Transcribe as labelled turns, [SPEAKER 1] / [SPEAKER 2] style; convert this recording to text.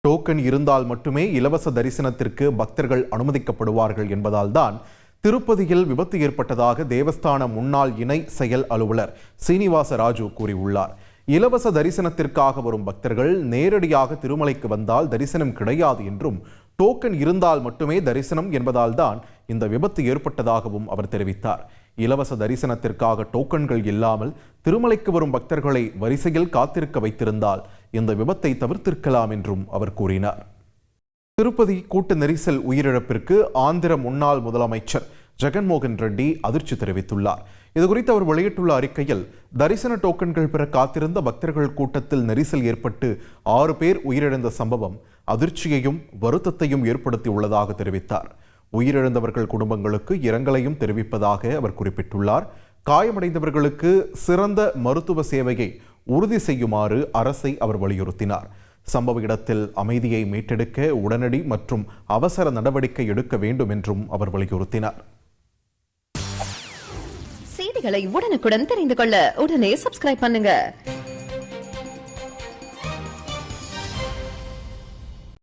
[SPEAKER 1] Token இருந்தால் மட்டுமே இலவச தரிசனத்திற்கு பக்தர்கள் அனுமதிக்கப்படுவார்கள் என்பதால் தான் திருப்பதியில் விபத்து ஏற்பட்டதாக தேவஸ்தான முன்னாள் இணை செயல் அலுவலர் சீனிவாச ராஜு கூறியுள்ளார். இலவச தரிசனத்திற்காக வரும் பக்தர்கள் நேரடியாக திருமலைக்கு வந்தால் தரிசனம் கிடையாது என்றும், டோக்கன் இருந்தால் மட்டுமே தரிசனம் என்பதால் தான் இந்த விபத்து ஏற்பட்டதாகவும் அவர் தெரிவித்தார். இலவச தரிசனத்திற்காக டோக்கன்கள் இல்லாமல் திருமலைக்கு வரும் பக்தர்களை வரிசையில் காத்திருக்க வைத்திருந்தால் இந்த விபத்தை தவிர்த்திருக்கலாம் என்றும் அவர் கூறினார். திருப்பதி கூட்ட நெரிசல் உயிரிழப்பிற்கு ஆந்திர முன்னாள் முதலமைச்சர் ஜெகன்மோகன் ரெட்டி அதிர்ச்சி தெரிவித்துள்ளார். இதுகுறித்து அவர் வெளியிட்டுள்ள அறிக்கையில், தரிசன டோக்கன்கள் பெற காத்திருந்த பக்தர்கள் கூட்டத்தில் நெரிசல் ஏற்பட்டு 6 பேர் உயிரிழந்த சம்பவம் அதிர்ச்சியையும் வருத்தத்தையும் ஏற்படுத்தியுள்ளதாக தெரிவித்தார். உயிரிழந்தவர்கள் குடும்பங்களுக்கு இரங்கலையும் தெரிவிப்பதாக அவர் குறிப்பிட்டுள்ளார். காயமடைந்தவர்களுக்கு சிறந்த மருத்துவ சேவையை உறுதி செய்யுமாறு அரசை அவர் வலியுறுத்தினார். சம்பவ இடத்தில் அமைதியை மீட்டெடுக்க உடனடி மற்றும் அவசர நடவடிக்கை எடுக்க வேண்டும் என்றும் அவர் வலியுறுத்தினார்.
[SPEAKER 2] செய்திகளை உடனுக்குடன் தெரிந்து கொள்ள உடனே சப்ஸ்கிரைப் பண்ணுங்க.